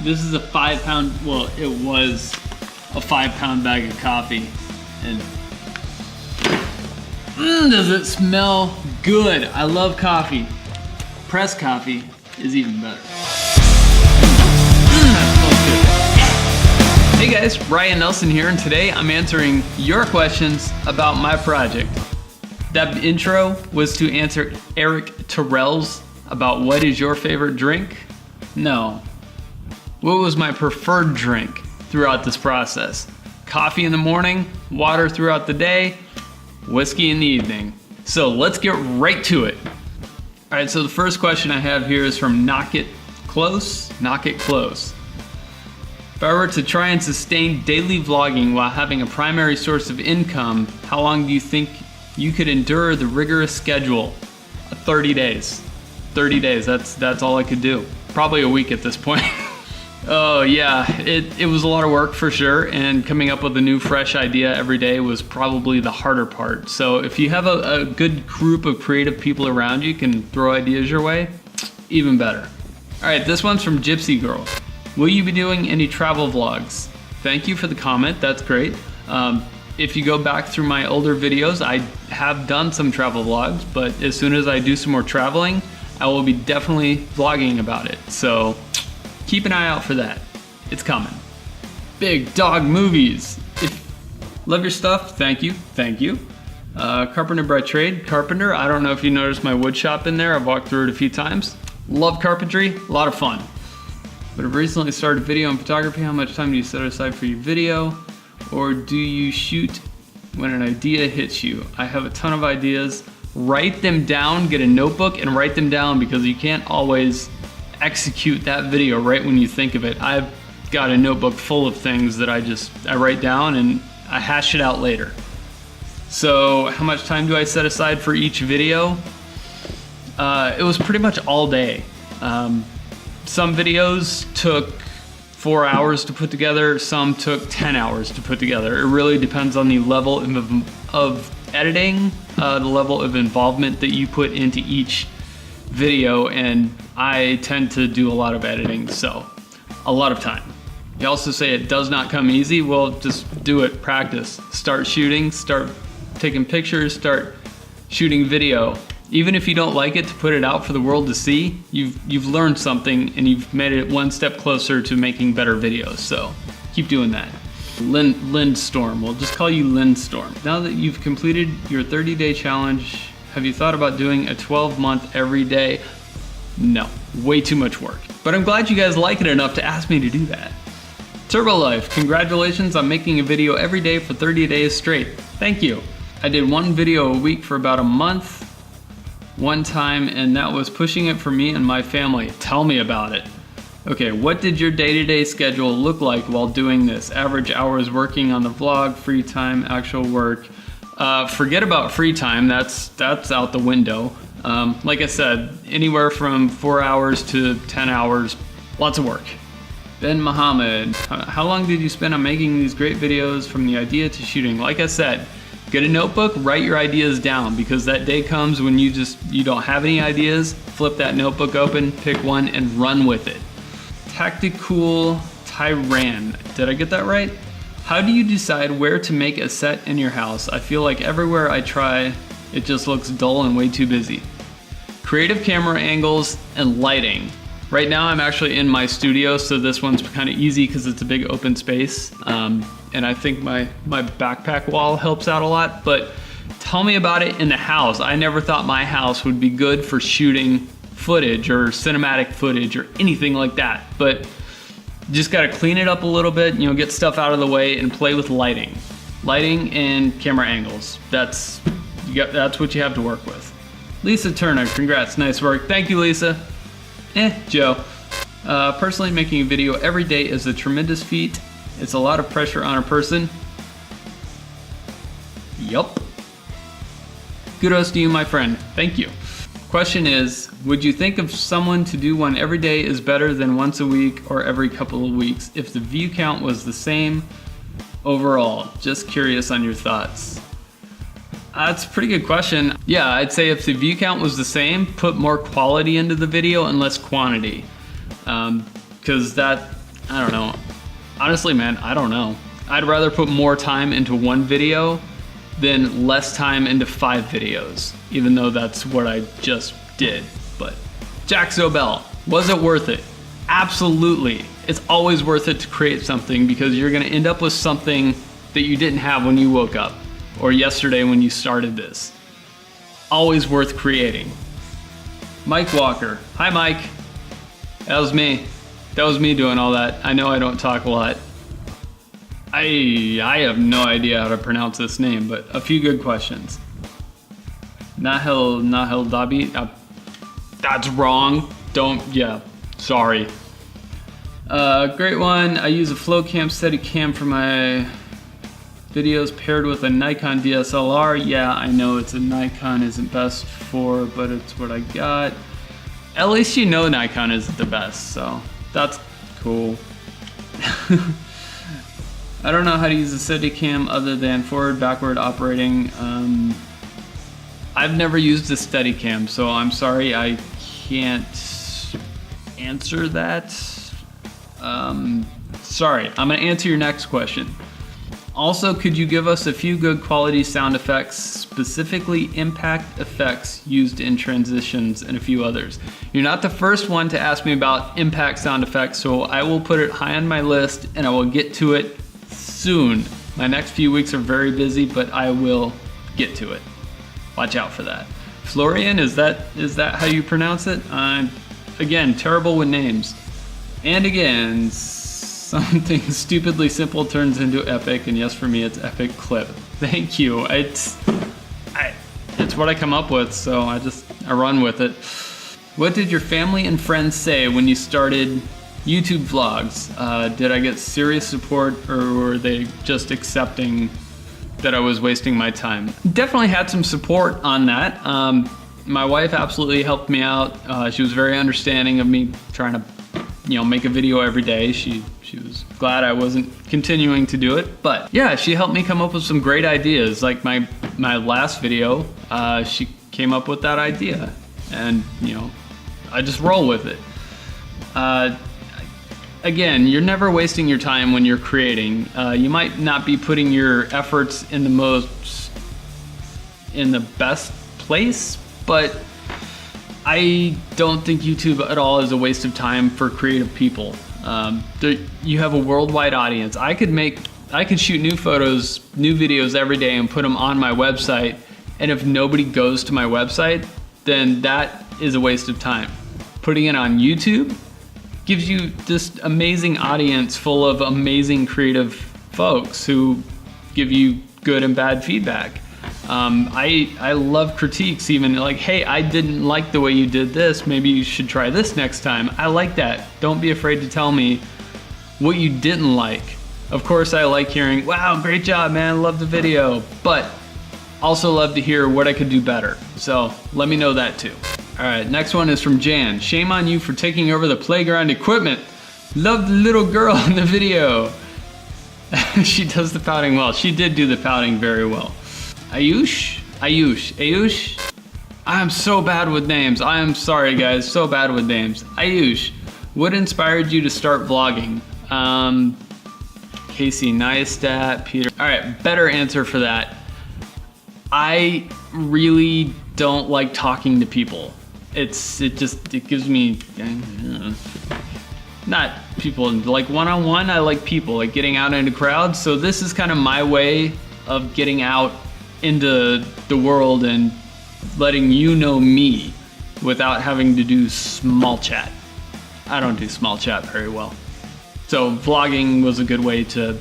This is a 5 pound, well, it was a 5 pound bag of coffee. And does it smell good? I love coffee. Pressed coffee is even better. That smells good. Hey guys, Ryan Nelson here, and today I'm answering your questions about my project. That intro was to answer Eric Terrell's about what is your favorite drink? No. What was my preferred drink throughout this process? Coffee in the morning, water throughout the day, whiskey in the evening. So let's get right to it. All right, so the first question I have here is from Knock It Close. If I were to try and sustain daily vlogging while having a primary source of income, how long do you think you could endure the rigorous schedule? 30 days. 30 days, that's all I could do. Probably a week at this point. Oh yeah, it was a lot of work for sure, and coming up with a new fresh idea every day was probably the harder part. So if you have a good group of creative people around you can throw ideas your way, even better. All right, this one's from Gypsy Girl. Will you be doing any travel vlogs? Thank you for the comment, that's great. If you go back through my older videos, I have done some travel vlogs, but as soon as I do some more traveling, I will be definitely vlogging about it. So keep an eye out for that. It's coming. Big dog movies. Love your stuff, thank you. Carpenter by trade, carpenter. I don't know if you noticed my wood shop in there. I've walked through it a few times. Love carpentry, a lot of fun. But I've recently started video and photography. How much time do you set aside for your video? Or do you shoot when an idea hits you? I have a ton of ideas. Write them down, get a notebook and write them down, because you can't always execute that video right when you think of it. I've got a notebook full of things that I write down and I hash it out later. So how much time do I set aside for each video? It was pretty much all day. Some videos took 4 hours to put together, some took 10 hours to put together. It really depends on the level of editing, the level of involvement that you put into each video, and I tend to do a lot of editing, so a lot of time. You also say it does not come easy. Well, just do it, practice. Start shooting, start taking pictures, start shooting video. Even if you don't like it to put it out for the world to see, you've learned something and you've made it one step closer to making better videos, so keep doing that. Lindstorm, we'll just call you Lindstorm. Now that you've completed your 30-day challenge, have you thought about doing a 12-month every day? No, way too much work. But I'm glad you guys like it enough to ask me to do that. Turbo Life, congratulations on making a video every day for 30 days straight. Thank you. I did one video a week for about a month, one time, and that was pushing it for me and my family. Tell me about it. Okay, what did your day-to-day schedule look like while doing this? Average hours working on the vlog, free time, actual work. Forget about free time, that's out the window. Like I said, anywhere from 4 hours to 10 hours, lots of work. Ben Muhammad, how long did you spend on making these great videos from the idea to shooting? Like I said, get a notebook, write your ideas down, because that day comes when you don't have any ideas. Flip that notebook open, pick one and run with it. Tactical Tyran, did I get that right? How do you decide where to make a set in your house? I feel like everywhere I try, it just looks dull and way too busy. Creative camera angles and lighting. Right now I'm actually in my studio, so this one's kind of easy because it's a big open space. And I think my backpack wall helps out a lot, but tell me about it in the house. I never thought my house would be good for shooting footage or cinematic footage or anything like that, but just gotta clean it up a little bit, get stuff out of the way and play with lighting. Lighting and camera angles. That's what you have to work with. Lisa Turner, congrats, nice work. Thank you, Lisa. Joe. Personally, making a video every day is a tremendous feat. It's a lot of pressure on a person. Yup. Kudos to you, my friend. Thank you. Question is, would you think of someone to do one every day is better than once a week or every couple of weeks if the view count was the same overall? Just curious on your thoughts. That's a pretty good question. Yeah, I'd say if the view count was the same, put more quality into the video and less quantity. Because that I don't know. Honestly, man, I don't know. I'd rather put more time into one video than less time into 5 videos, even though that's what I just did. But Jack Zobel, was it worth it? Absolutely. It's always worth it to create something because you're gonna end up with something that you didn't have when you woke up or yesterday when you started this. Always worth creating. Mike Walker. Hi, Mike. That was me. That was me doing all that. I know I don't talk a lot. I have no idea how to pronounce this name, but a few good questions. Nahel Dabi. That's wrong. Sorry. Great one. I use a Flowcam Steadicam for my videos paired with a Nikon DSLR. Yeah, I know it's a Nikon isn't best for, but it's what I got. At least you know Nikon isn't the best, so that's cool. I don't know how to use a Steadicam other than forward, backward operating. I've never used a Steadicam, so I'm sorry I can't answer that. Sorry, I'm gonna answer your next question. Also, could you give us a few good quality sound effects, specifically impact effects used in transitions and a few others? You're not the first one to ask me about impact sound effects, so I will put it high on my list and I will get to it soon. My next few weeks are very busy, but I will get to it. Watch out for that. Florian, is that how you pronounce it? Again, terrible with names. And again, something stupidly simple turns into epic, and yes, for me, it's epic clip. Thank you. It's what I come up with, so I run with it. What did your family and friends say when you started YouTube vlogs? Did I get serious support, or were they just accepting that I was wasting my time? Definitely had some support on that. My wife absolutely helped me out. She was very understanding of me trying to, make a video every day. She was glad I wasn't continuing to do it, but yeah, she helped me come up with some great ideas. Like my last video, she came up with that idea, and I just roll with it. Again, you're never wasting your time when you're creating. You might not be putting your efforts in the best place, but I don't think YouTube at all is a waste of time for creative people. You have a worldwide audience. I could shoot new photos, new videos every day and put them on my website, and if nobody goes to my website, then that is a waste of time. Putting it on YouTube gives you this amazing audience full of amazing creative folks who give you good and bad feedback. I love critiques, even like, hey, I didn't like the way you did this, maybe you should try this next time. I like that. Don't be afraid to tell me what you didn't like. Of course, I like hearing, wow, great job, man, love the video, but also love to hear what I could do better. So let me know that too. All right, next one is from Jan. Shame on you for taking over the playground equipment. Love the little girl in the video. She does the pouting well. She did do the pouting very well. Ayush. I'm so bad with names. I am sorry, guys, so bad with names. Ayush, what inspired you to start vlogging? Casey Neistat, Peter. All right, better answer for that. I really don't like talking to people. It gives me, not people, like one-on-one, I like people, like getting out into crowds. So this is kind of my way of getting out into the world and letting you know me without having to do small chat. I don't do small chat very well. So vlogging was a good way to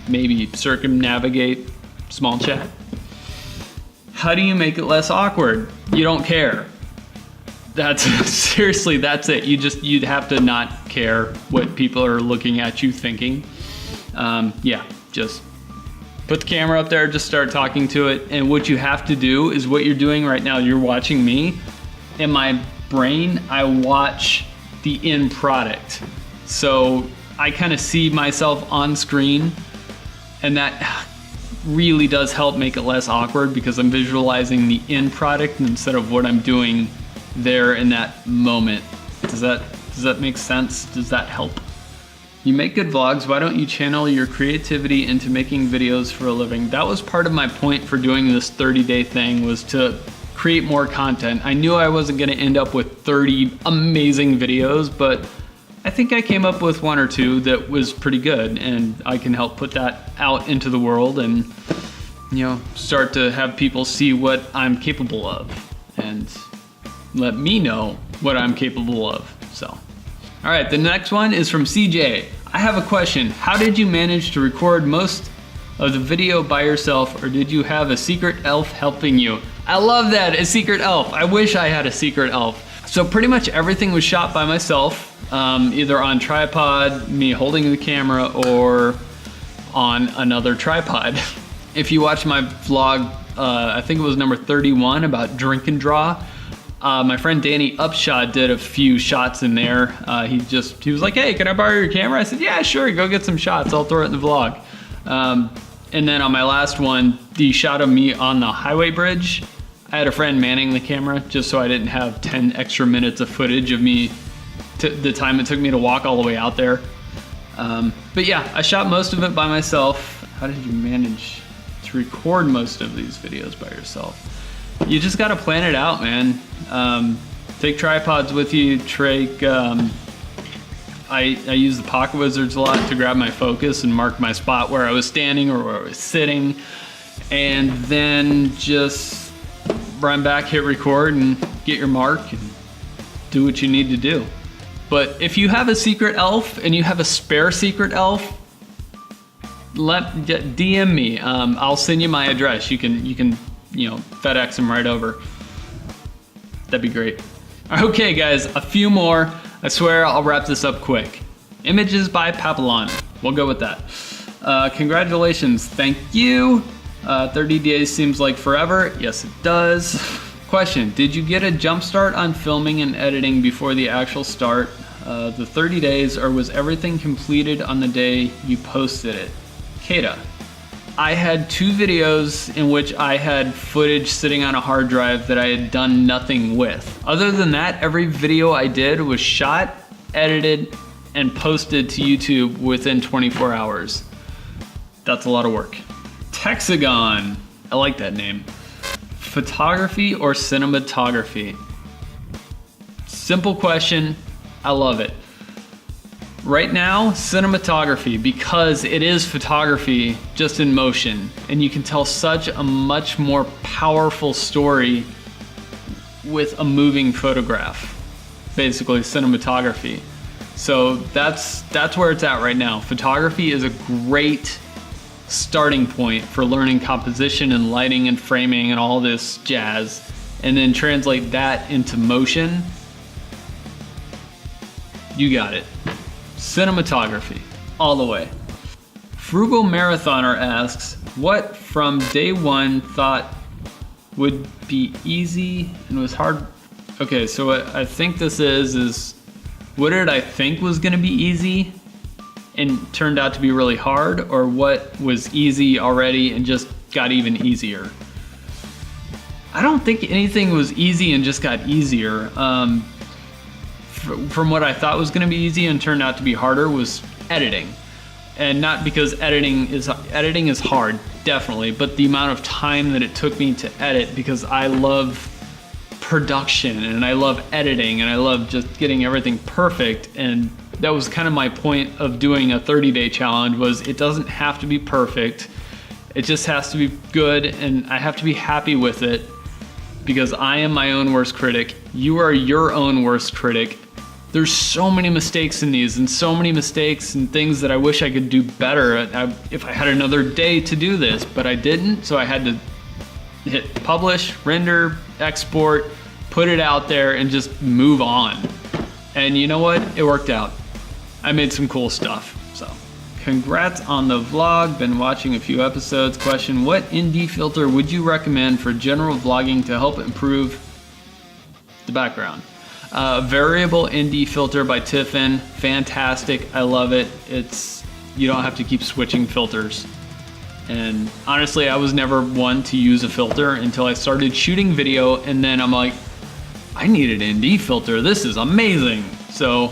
maybe circumnavigate small chat. How do you make it less awkward? You don't care. That's seriously, that's it. You'd have to not care what people are looking at you thinking. Yeah, just put the camera up there, just start talking to it. And what you have to do is what you're doing right now. You're watching me. In my brain, I watch the end product. So I kind of see myself on screen, and that really does help make it less awkward because I'm visualizing the end product instead of what I'm doing there in that moment. Does that make sense? Does that help? You make good vlogs. Why don't you channel your creativity into making videos for a living? That was part of my point for doing this 30-day thing, was to create more content. I knew I wasn't gonna end up with 30 amazing videos, but I think I came up with one or two that was pretty good, and I can help put that out into the world and, you know, start to have people see what I'm capable of and let me know what I'm capable of, so. All right, the next one is from CJ. I have a question. How did you manage to record most of the video by yourself, or did you have a secret elf helping you? I love that, a secret elf. I wish I had a secret elf. So pretty much everything was shot by myself, either on tripod, me holding the camera, or on another tripod. If you watch my vlog, I think it was number 31 about drink and draw, my friend Danny Upshot did a few shots in there. He was like, hey, can I borrow your camera? I said, yeah, sure, go get some shots. I'll throw it in the vlog. And then on my last one, the shot of me on the highway bridge, I had a friend manning the camera just so I didn't have 10 extra minutes of footage of me, the time it took me to walk all the way out there. But yeah, I shot most of it by myself. How did you manage to record most of these videos by yourself? You just gotta plan it out, man. Take tripods with you. I use the Pocket Wizards a lot to grab my focus and mark my spot where I was standing or where I was sitting. And then just run back, hit record, and get your mark and do what you need to do. But if you have a secret elf and you have a spare secret elf, DM me. I'll send you my address. You can FedEx them right over. That'd be great. Okay, guys, a few more. I swear I'll wrap this up quick. Images by Papillon. We'll go with that. Congratulations. Thank you. 30 days seems like forever. Yes, it does. Question, did you get a jump start on filming and editing before the actual start, the 30 days, or was everything completed on the day you posted it? Kata. I had 2 videos in which I had footage sitting on a hard drive that I had done nothing with. Other than that, every video I did was shot, edited, and posted to YouTube within 24 hours. That's a lot of work. Texagon, I like that name. Photography or cinematography? Simple question, I love it. Right now, cinematography, because it is photography just in motion, and you can tell such a much more powerful story with a moving photograph, basically cinematography. So that's where it's at right now. Photography is a great starting point for learning composition and lighting and framing and all this jazz, and then translate that into motion. You got it. Cinematography, all the way. Frugal Marathoner asks, what from day one thought would be easy and was hard? Okay, so what I think this is what did I think was gonna be easy and turned out to be really hard, or what was easy already and just got even easier? I don't think anything was easy and just got easier. From what I thought was gonna be easy and turned out to be harder was editing. And not because editing is hard, definitely, but the amount of time that it took me to edit, because I love production and I love editing and I love just getting everything perfect. And that was kind of my point of doing a 30-day challenge, was it doesn't have to be perfect. It just has to be good, and I have to be happy with it, because I am my own worst critic. You are your own worst critic. There's so many mistakes in these, and so many mistakes and things that I wish I could do better if I had another day to do this, but I didn't, so I had to hit publish, render, export, put it out there, and just move on. And you know what? It worked out. I made some cool stuff, so. Congrats on the vlog, been watching a few episodes. Question, what ND filter would you recommend for general vlogging to help improve the background? Variable ND filter by Tiffin, fantastic, I love it. You don't have to keep switching filters. And honestly, I was never one to use a filter until I started shooting video, and then I'm like, I need an ND filter, this is amazing. So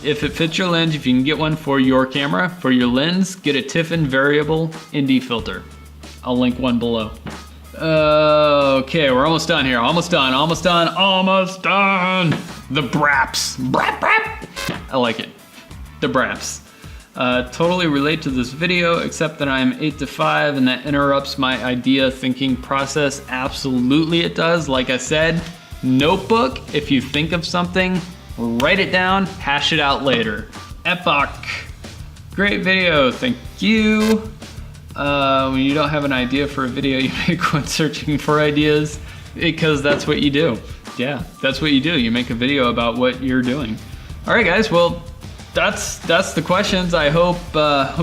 if it fits your lens, if you can get one for your camera, for your lens, get a Tiffin variable ND filter. I'll link one below. Okay, we're almost done here. Almost done. The Braps. Brap. I like it. The Braps. Totally relate to this video, except that I'm 8 to 5 and that interrupts my idea thinking process. Absolutely it does. Like I said, notebook, if you think of something, write it down, hash it out later. Epoch. Great video, thank you. When you don't have an idea for a video, you make one searching for ideas, because that's what you do. Yeah, that's what you do. You make a video about what you're doing. All right, guys, well, that's the questions. I hope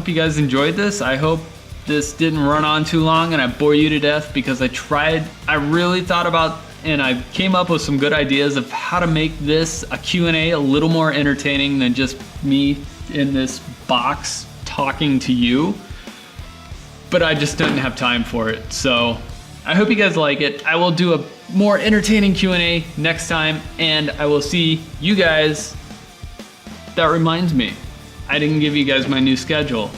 you guys enjoyed this. I hope this didn't run on too long and I bore you to death, because I really thought about and I came up with some good ideas of how to make this a Q&A a little more entertaining than just me in this box talking to you. But I just didn't have time for it. So I hope you guys like it. I will do a more entertaining Q&A next time, and I will see you guys. That reminds me, I didn't give you guys my new schedule.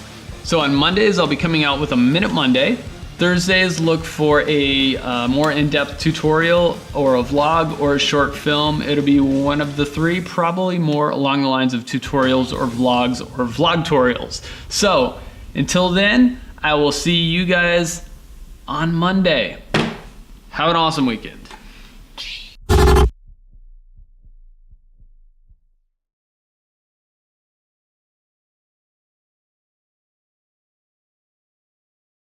So on Mondays, I'll be coming out with a Minute Monday. Thursdays, look for a more in-depth tutorial or a vlog or a short film. It'll be one of the three, probably more along the lines of tutorials or vlogs or vlogtorials. So until then, I will see you guys on Monday. Have an awesome weekend.